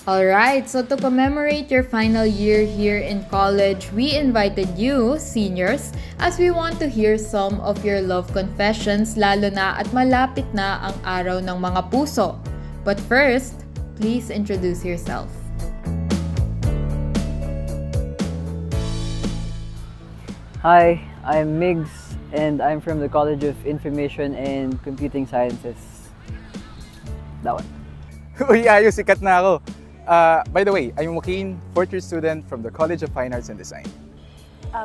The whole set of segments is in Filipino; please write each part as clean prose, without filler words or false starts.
Alright, so to commemorate your final year here in college, we invited you, seniors, as we want to hear some of your love confessions lalo na at malapit na ang araw ng mga puso. But first, please introduce yourself. Hi, I'm Migs and I'm from the College of Information and Computing Sciences. That one. Uy, ayos, sikat na ako. By the way, I'm Joaquin, fourth year student from the College of Fine Arts and Design.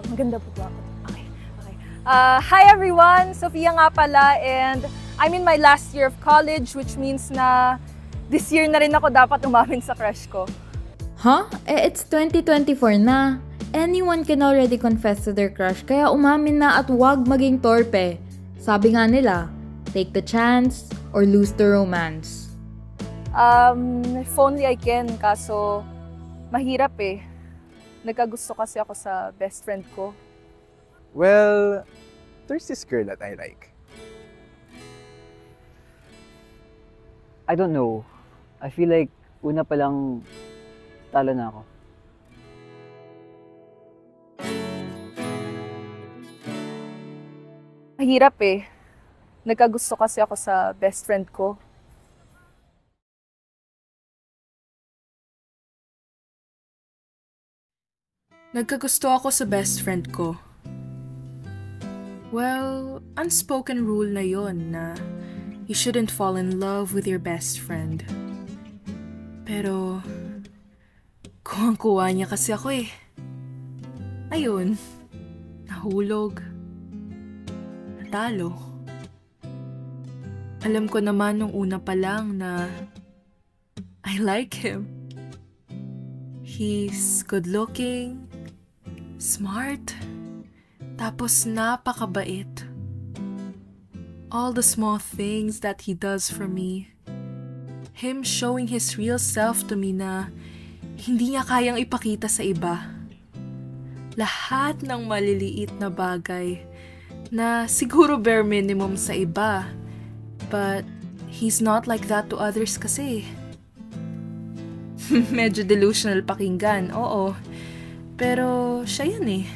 Maganda po ako. Okay. Hi everyone! Sofia nga pala, and I'm in my last year of college, which means na this year na rin ako dapat umamin sa crush ko. Huh? It's 2024 na. Anyone can already confess to their crush, kaya umamin na at huwag maging torpe. Sabi nga nila, take the chance or lose the romance. If only I can, kaso mahirap eh. Nagkagusto kasi ako sa best friend ko. Well, there's this girl that I like. I don't know. I feel like una pa lang talo na ako. Mahirap eh. Nagkagusto kasi ako sa best friend ko. Nagkagusto ako sa best friend ko. Well, unspoken rule na yon na you shouldn't fall in love with your best friend. Pero, kuwang-kuwa niya kasi ako eh. Ayun, nahulog. Natalo. Alam ko naman nung una pa lang na I like him. He's good-looking, smart, tapos napakabait. All the small things that he does for me. Him showing his real self to me na hindi niya kayang ipakita sa iba. Lahat ng maliliit na bagay na siguro bare minimum sa iba. But he's not like that to others kasi. Medyo delusional pakinggan, oo. Pero siya yun eh.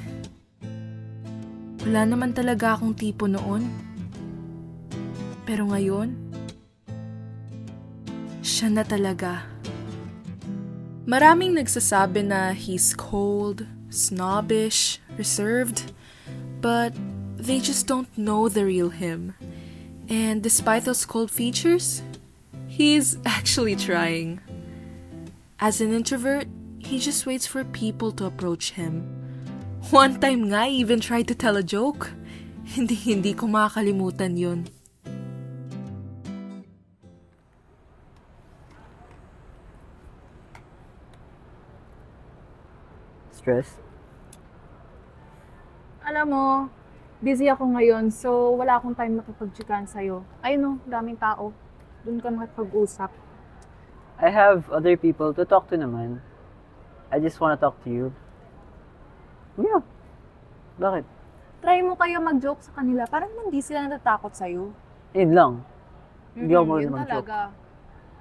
Wala naman talaga akong tipo noon. Pero ngayon, siya na talaga. Maraming nagsasabi na he's cold, snobbish, reserved, but they just don't know the real him. And despite those cold features, he's actually trying. As an introvert, he just waits for people to approach him. One time nga, I even tried to tell a joke. Hindi ko makakalimutan yun. Stress? Alam mo, busy ako ngayon, so wala akong time makipag-chikan sa'yo. Ayun o, daming tao. Doon ka makipag-usap. I have other people to talk to naman. I just wanna talk to you. Yeah. Bakit? Try mo kayo mag-joke sa kanila. Parang hindi sila natatakot sa'yo. Yun lang. Hindi ako Yun marunong mag-joke. talaga.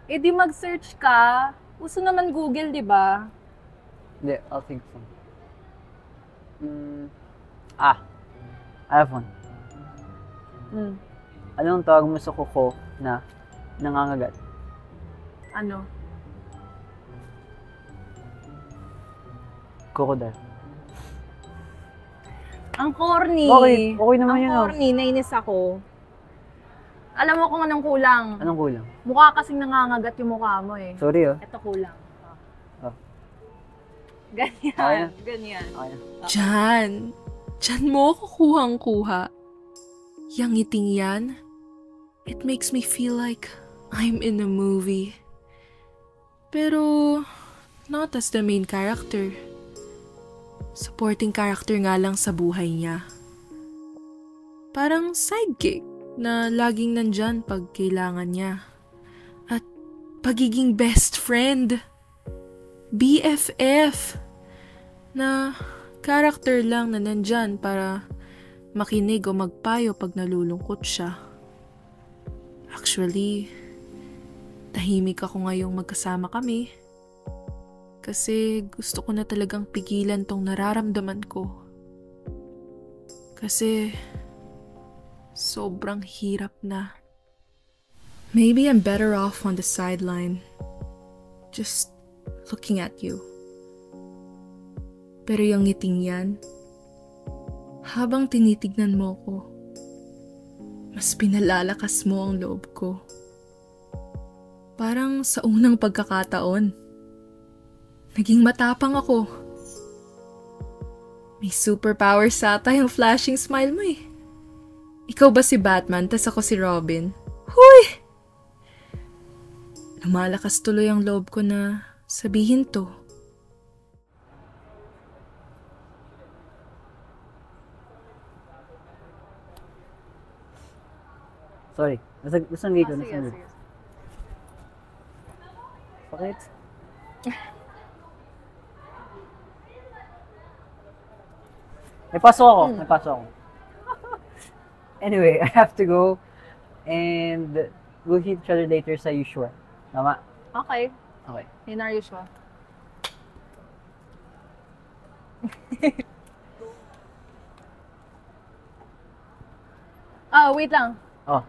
Eh di mag-search ka. Uso naman Google, di ba? Hindi, I'll think so. I have one. Anong tawag mo sa kuko na nangangagat? Ano? Crocodile. Ang corny. Bakit? Okay naman yun. Ang corny, nainis ako. Alam mo kung anong kulang? Anong kulang? Mukha kasing nangangagat yung mukha mo eh. Sorry oh. Ito kulang. Oh. Ganyan. Okay na. Ganyan. Okay na. Diyan mo ako kuhang-kuha. Yang ngiting yan, it makes me feel like I'm in a movie. Pero, not as the main character. Supporting character nga lang sa buhay niya. Parang sidekick na laging nandyan pag kailangan niya. At pagiging best friend. BFF. Na character lang na nandyan para makinig o magpayo pag nalulungkot siya. Actually, tahimik ako ngayong magkasama kami. Kasi gusto ko na talagang pigilan tong nararamdaman ko. Kasi sobrang hirap na. Maybe I'm better off on the sideline, just looking at you. Pero yung ngiting yan, habang tinitignan mo ko, mas pinalalakas mo ang loob ko. Parang sa unang pagkakataon, naging matapang ako. May superpowers ata yung flashing smile mo eh. Ikaw ba si Batman, tas ako si Robin? Huy! Lumalakas tuloy ang loob ko na sabihin to. Sorry, nasang ko. Bakit? May pasok ako. Anyway, I have to go. And we'll hit each other later sa usual. Tama? Okay. Okay. In our usual. Wait lang. Oh,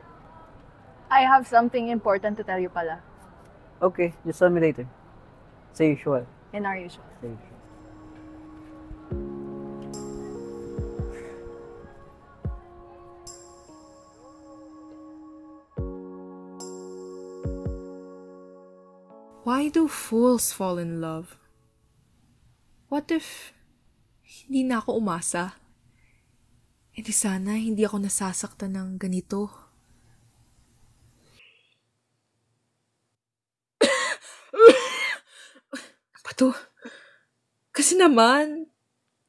I have something important to tell you pala. okay. Just tell me later. Sa usual. In our usual. Sa usual. Why do fools fall in love? What if hindi na ako umasa? E di sana hindi ako nasasaktan ng ganito. Pato, kasi naman,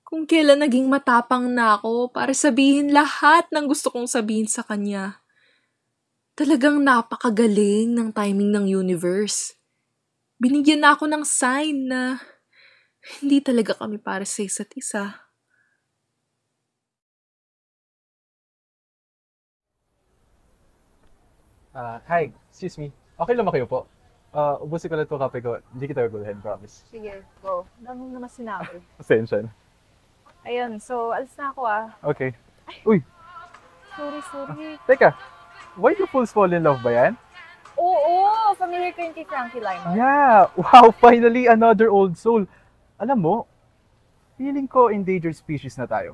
kung kailan naging matapang na ako para sabihin lahat ng gusto kong sabihin sa kanya. Talagang napakagaling ng timing ng universe. Binigyan na ako ng sign na hindi talaga kami para sa isa't isa. Hi, excuse me. Okay lang ba kayo po? Ubusin ko lang ito kape ko. Hindi kita gagulahin, promise. Sige, go. Dami naman sinabi. Pasensya na. Ayun, so alis na ako ah. Okay. Uy, Sorry. teka. Why do fools fall in love ba yan? Oo, familiar ko yung kay Frankie Lymon. Yeah! Wow, finally another old soul. Alam mo, feeling ko endangered species na tayo.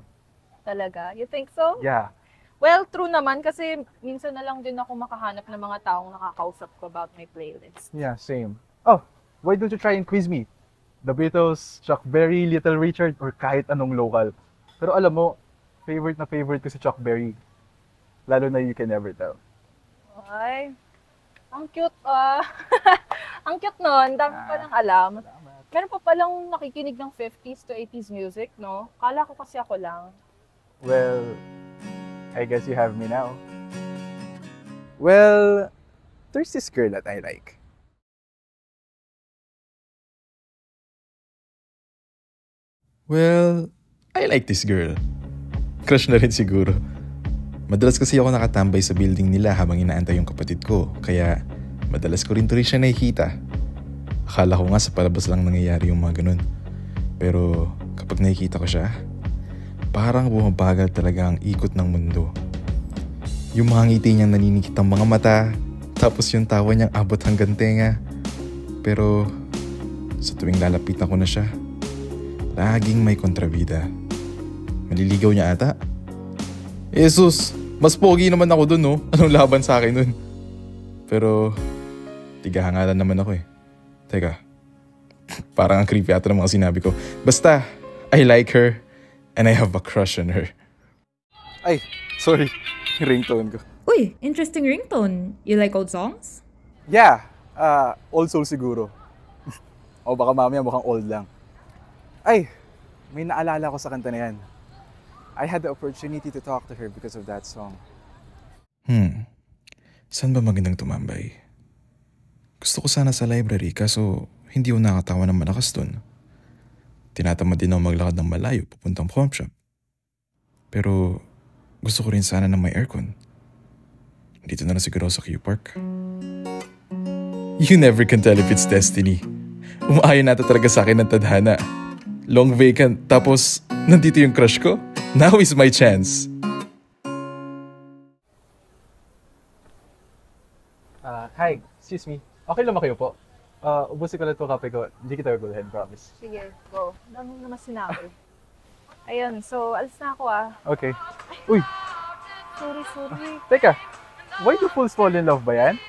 Talaga? You think so? Yeah. Well, true naman kasi minsan na lang din ako makahanap ng mga taong nakakausap ko about my playlist. Yeah, same. Oh, why don't you try and quiz me? The Beatles, Chuck Berry, Little Richard, or kahit anong local. Pero alam mo, favorite na favorite ko si Chuck Berry. Lalo na You Can Never Tell. Ay, ang cute ah. Ang cute nun, dami pa lang alam. Meron pa palang nakikinig ng 50s to 80s music, no? Kala ko kasi ako lang. Well, I guess you have me now. Well, there's this girl that I like. Well, I like this girl. Crush na rin siguro. Madalas kasi ako nakatambay sa building nila habang inaantay yung kapatid ko, kaya madalas ko rin siya nakikita. Akala ko nga sa palabas lang nangyayari yung mga ganun. Pero kapag nakikita ko siya, parang bumabagal talaga ang ikot ng mundo. Yung mga ngiti niyang naninikit ang mga mata, tapos yung tawa niyang abot hanggang tenga. Pero sa tuwing lalapitan ko na siya, laging may kontrabida. Maliligaw niya ata. Jesus, mas pogi naman ako dun, no? Anong laban sa akin dun? Pero tigahangalan naman ako eh. Teka, parang ang creepy ata ng mga sinabi ko. Basta, I like her and I have a crush on her. Ay, sorry. Ringtone ko. Uy, interesting ringtone. You like old songs? Yeah, old soul siguro. O baka mamaya mukhang old lang. Ay, may naalala ko sa kanta na yan. I had the opportunity to talk to her because of that song. Saan ba magandang tumambay? Gusto ko sana sa library kaso hindi ko nakatawa ng malakas dun. Tinatamad din ako maglakad ng malayo papuntang pawn shop. Pero gusto ko rin sana ng may aircon. Dito na lang siguro sa Q Park. You never can tell if it's destiny. Umaayon nata talaga sa akin ng tadhana. Long vacant, tapos nandito yung crush ko? Now is my chance. Hi, excuse me. Okay lang ba kayo po? Ubusin ko lang ito kape ko. Hindi kita gagulahin, promise. Sige, go. Dami naman sinabi. Ayun, so alis na ako ah. Okay. Uy, Sorry. teka. Why do fools fall in love ba yan?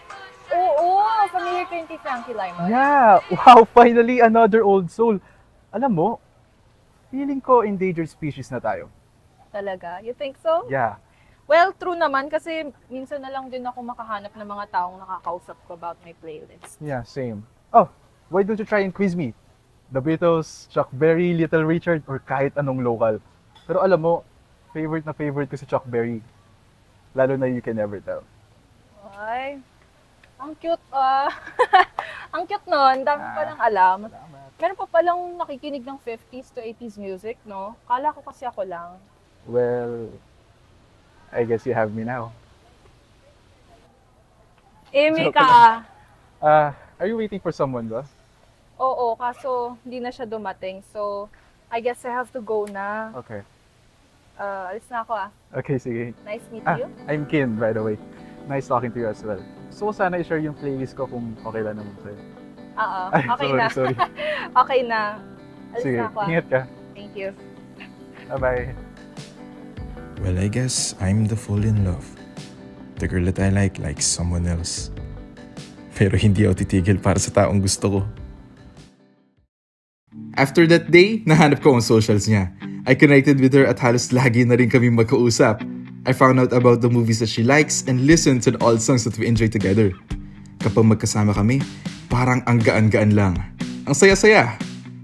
Oo, familiar ko yung kay Frankie Lyman. Yeah! Wow, finally another old soul. Alam mo, feeling ko endangered species na tayo. Talaga? You think so? Yeah. Well, true naman kasi minsan na lang din ako makahanap ng mga taong nakakausap ko about my playlist. Yeah, same. Oh, why don't you try and quiz me? The Beatles, Chuck Berry, Little Richard, or kahit anong local. Pero alam mo, favorite ko si Chuck Berry. Lalo na You Can Never Tell. Ay, ang cute ah. Ang cute nun, dami pa lang alam. Meron pa palang nakikinig ng 50s to 80s music, no? Kala ko kasi ako lang. Well, I guess you have me now. Amy Joke ka. Are you waiting for someone ba? Oo, kaso hindi na siya dumating. So, I guess I have to go na. Okay. Alis na ako ah. Okay, sige. Nice meeting you. I'm Kin, by the way. Nice talking to you as well. Gusto ko sana i-share yung playlist ko kung okay lang naman sa'yo. Oo, Ay, okay sorry, na. sorry. Okay na. Alis Sige, na ako ah. ingat ka. Thank you. Bye-bye. Well, I guess I'm the fool in love. The girl that I like someone else. Pero hindi ako titigil para sa taong gusto ko. After that day, nahanap ko ang socials niya. I connected with her at halos lagi na rin kami magkausap. I found out about the movies that she likes and listened to all songs that we enjoy together. Kapag magkasama kami, parang ang gaan-gaan lang. Ang saya-saya.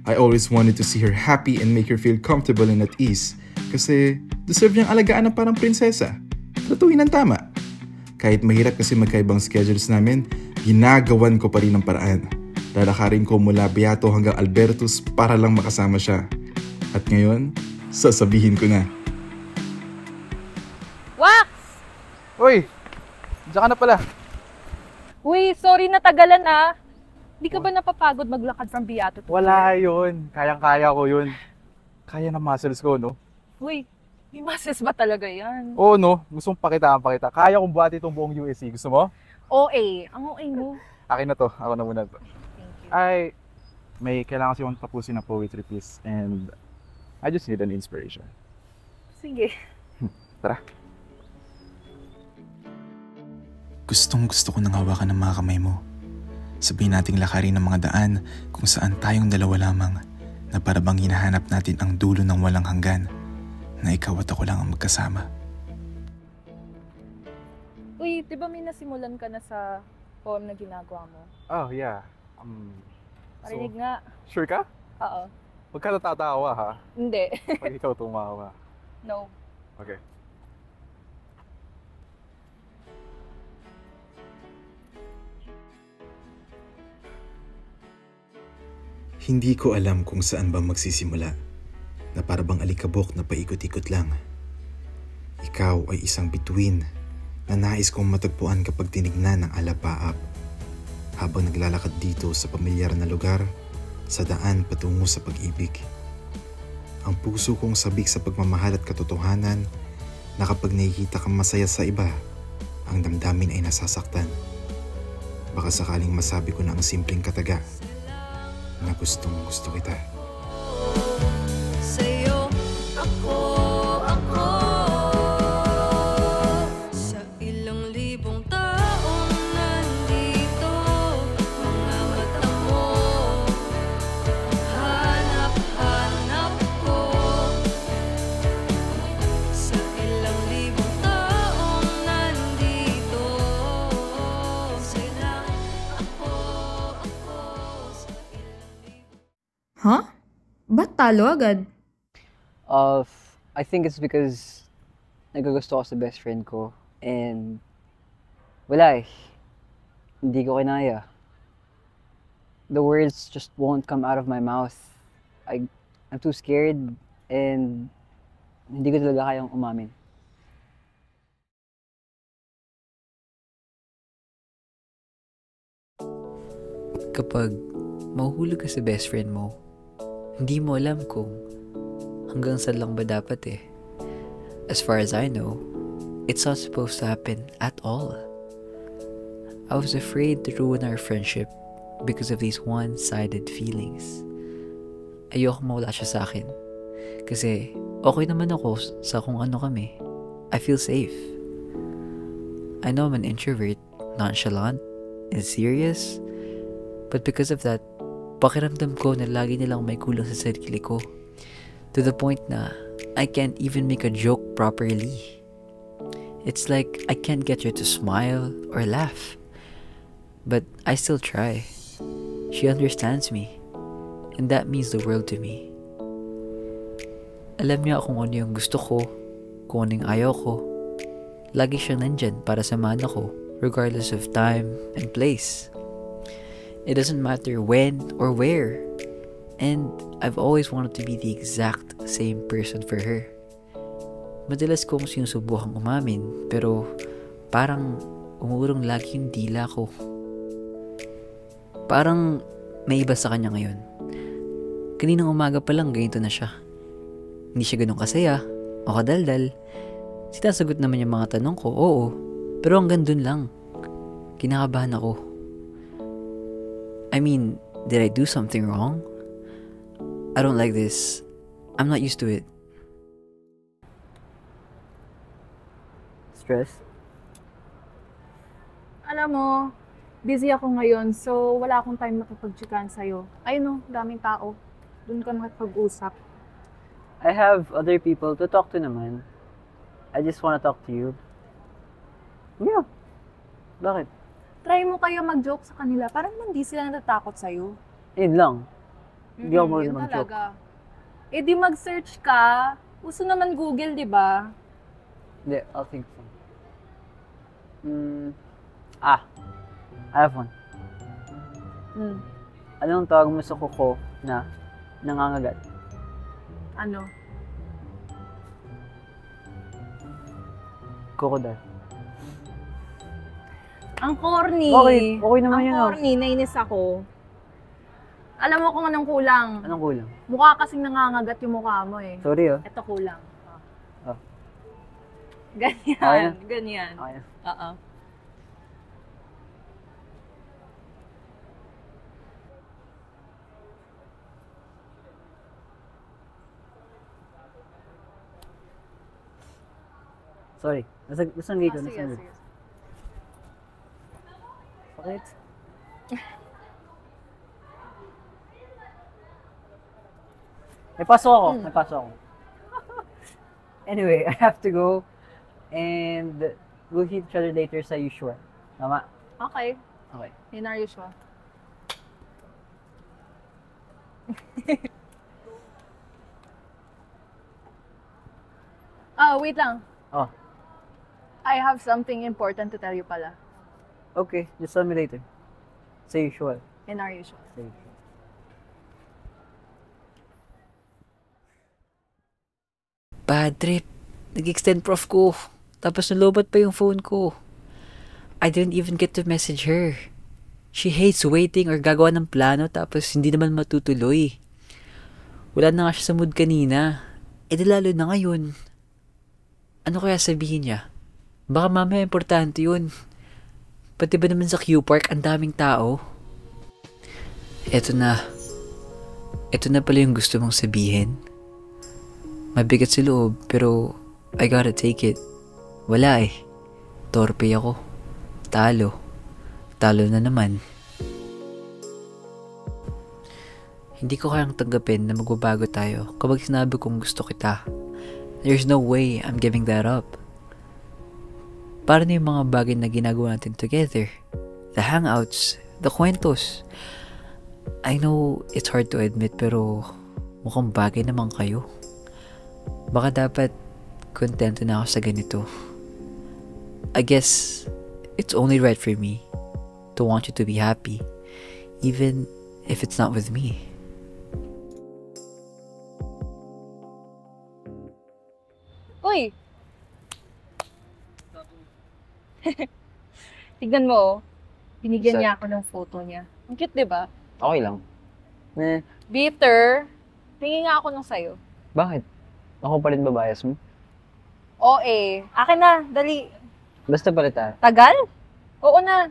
I always wanted to see her happy and make her feel comfortable and at ease. Kasi deserve niyang alagaan ng parang prinsesa. Tratuhin ng tama. Kahit mahirap kasi magkaibang schedules namin, ginagawan ko pa rin ang paraan. Lalakarin ko mula Beato hanggang Albertus para lang makasama siya. At ngayon, sasabihin ko na. Wax! Uy! Diyan ka na pala. Uy, sorry na tagalan ah. Di ka ba napapagod maglakad from Beato to Wala here? yun. Kayang-kaya ko yun. Kaya ng muscles ko, no? Uy, may masses ba talaga yan? Oo, no? Gusto mong pakita. Kaya kong buhati itong buong USC. Gusto mo? OA. Ang OA mo. Akin na to. Ako na muna to. Thank you. Ay, may kailangan kasi akong tapusin na poetry piece and I just need an inspiration. Sige. Tara. Gusto ko nang hawakan ng mga kamay mo. Sabihin nating lakarin ng mga daan kung saan tayong dalawa lamang na para bang hinahanap natin ang dulo ng walang hanggan na ikaw at ako lang ang magkasama. Uy, di ba may nasimulan ka na sa poem na ginagawa mo? Oh, yeah. Parinig nga. Sure ka? Oo. Huwag ka natatawa, ha? Hindi. Pag ikaw tumawa. No. Okay. Hindi ko alam kung saan ba magsisimula, na para bang alikabok na paikot-ikot lang. Ikaw ay isang bituin na nais kong matagpuan kapag tinignan ng alapaap. Habang naglalakad dito sa pamilyar na lugar, sa daan patungo sa pag-ibig. Ang puso kong sabik sa pagmamahal at katotohanan na kapag nakikita kang masaya sa iba, ang damdamin ay nasasaktan. Baka sakaling masabi ko na ang simpleng kataga na gustong gusto kita. Sa'yo ako sa ilang libong taong nandito, mga mata mo hanap-hanap ko. Sa ilang libong taong nandito, sa'yo lang ako sa ilang libong. Huh? Ba't talo agad? I think it's because nagagusto ko sa best friend ko and wala eh. Hindi ko kinaya. The words just won't come out of my mouth. I'm too scared and hindi ko talaga kayang umamin. Kapag mahuhulog ka sa best friend mo. Hindi mo alam kung hanggang saan lang ba dapat eh. As far as I know, it's not supposed to happen at all. I was afraid to ruin our friendship because of these one-sided feelings. Ayoko mawala siya sa akin. Kasi okay naman ako sa kung ano kami. I feel safe. I know I'm an introvert, nonchalant, and serious. But because of that, pakiramdam ko na lagi nilang may kulang sa sarili ko. To the point na I can't even make a joke properly. It's like I can't get her to smile or laugh. But I still try. She understands me. And that means the world to me. Alam niya kung ano yung gusto ko, kung ano yung ayaw ko. Lagi siyang nandyan para samahan ako, regardless of time and place. It doesn't matter when or where. And I've always wanted to be the exact same person for her. Madalas kong sinusubukang umamin, pero parang umuurong lagi yung dila ko. Parang may iba sa kanya ngayon. Kaninang umaga pa lang ganito na siya. Hindi siya ganun kasaya o kadaldal. Sinasagot naman yung mga tanong ko, oo. Pero hanggang dun lang. Kinakabahan ako. I mean, did I do something wrong? I don't like this. I'm not used to it. Stress? Alam mo, busy ako ngayon, so wala akong time makipag-chikan sa'yo. Ayun o, daming tao. Doon ka makipag-usap. I have other people to talk to naman. I just wanna talk to you. Yeah. Bakit? Try mo kaya mag-joke sa kanila. Parang hindi sila natatakot sa'yo. Yun lang. Hindi ako Yun marunong mag-joke. talaga. Eh di mag-search ka. Uso naman Google, di ba? Hindi, I'll think so. I have one. Anong tawag mo sa kuko na nangangagat? Ano? Crocodile. Ang corny. Bakit? Okay naman Ang yun, corny, nainis ako. Alam mo kung anong kulang. Anong kulang? Mukha kasing nangangagat yung mukha mo eh. Sorry Ito kulang. Oh. Ganyan. Okay na? Ganyan. Okay na. Oo. Sorry. Nasaan gay ko? Sige, Nasaan sige. Bakit? May pasok ako. May pasok ako. Anyway, I have to go. And we'll hit each other later sa usual. Tama? Okay. Okay. In our usual. Oh, wait lang. Oh. I have something important to tell you pala. Okay. Just tell me later. Sa usual. In our usual. Sa usual. Bad trip. Nag-extend prof ko. Tapos nalobat pa yung phone ko. I didn't even get to message her. She hates waiting or gagawa ng plano tapos hindi naman matutuloy. Wala na nga siya sa mood kanina. Eh di lalo na ngayon. Ano kaya sabihin niya? Baka mamaya importante yun. Pati ba naman sa Q Park ang daming tao? Eto na. Eto na pala yung gusto mong sabihin. Mabigat sa loob pero I gotta take it. Wala eh. Torpe ako. Talo. Talo na naman. Hindi ko kayang tanggapin na magbabago tayo kapag sinabi kong gusto kita. There's no way I'm giving that up. Para na yung mga bagay na ginagawa natin together. The hangouts, the kwentos. I know it's hard to admit pero mukhang bagay naman kayo. Baka dapat kontento na ako sa ganito. I guess it's only right for me to want you to be happy, even if it's not with me. Uy! Tignan mo, oh. Binigyan Saan? niya ako ng photo niya. Ang cute, di ba? Okay lang. Bitter. Tingin nga ako nung sa'yo. Bakit? Ako pa rin ba bias mo? Oo eh. Akin na, dali. Basta palitan. Tagal? Oo na.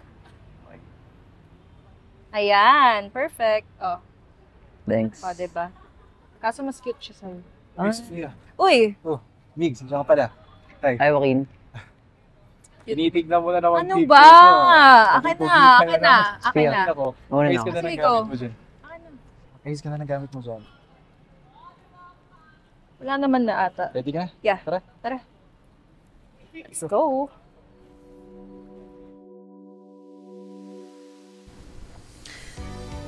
Ayan, perfect. Oh, Thanks. diba? Kaso mas cute siya sa'yo. Hey, Sofia. Uy! Oh, Migs, nandiyan ka pala. Tay, Ay, Joaquin. tinitignan mo na naman Ano pictures, ba? oh. Akin na, Pupugi ka akin na, akin na. Ako, Una ayos na ka ako. na ng Sige, gamit go. mo dyan. Akin na. Ayos ka na ng gamit mo dyan. Wala naman na ata. Ready ka? Yeah. Tara. Tara. Let's go.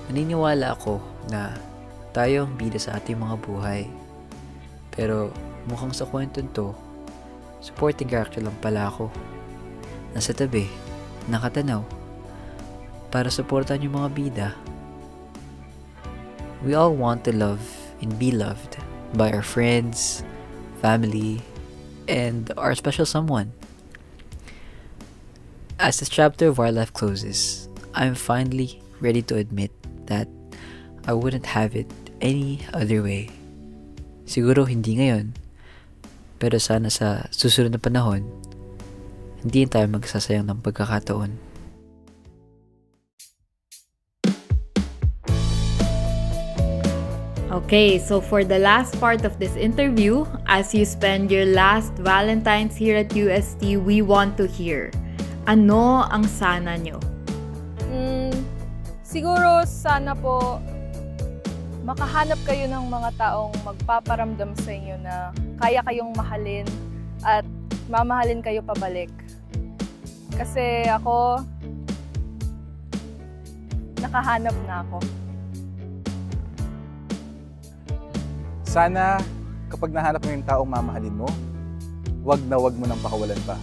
Naniniwala ako na tayo ang bida sa ating mga buhay. Pero mukhang sa kwentong to, supporting character lang pala ako. Nasa tabi, nakatanaw, para supportan yung mga bida. We all want to love and be loved by our friends, family, and our special someone. As this chapter of our life closes, I'm finally ready to admit that I wouldn't have it any other way. Siguro hindi ngayon, pero sana sa susunod na panahon, hindi tayo magsasayang ng pagkakataon. Okay, so for the last part of this interview, as you spend your last Valentine's here at UST, we want to hear, ano ang sana nyo? Siguro sana po makahanap kayo ng mga taong magpaparamdam sa inyo na kaya kayong mahalin at mamahalin kayo pabalik. Kasi ako, nakahanap na ako. Sana, kapag nahanap mo yung taong mamahalin mo, wag na wag mo nang pakawalan pa.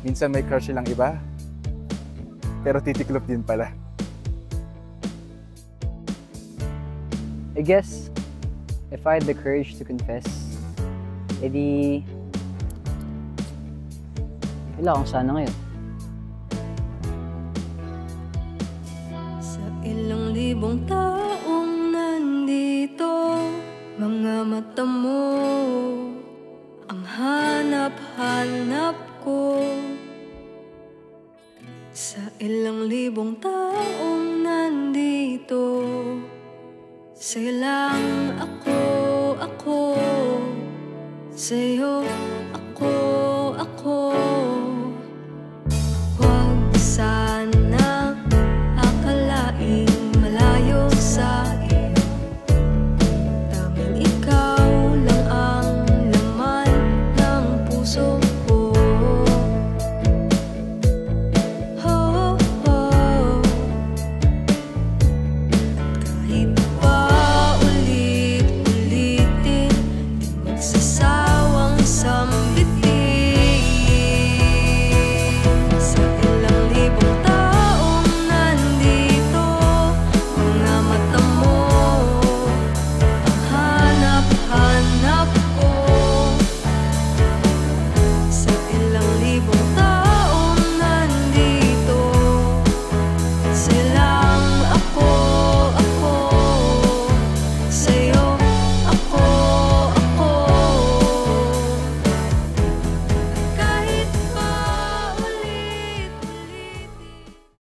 Minsan may crush silang iba, pero titiklop din pala. I guess, if I had the courage to confess, edi... Wala akong sana ngayon. Sa ilang libong taong nandito, mga mata mo ang hanap-hanap ko. Sa ilang libong taong nandito, sa'yo lang ako, sa'yo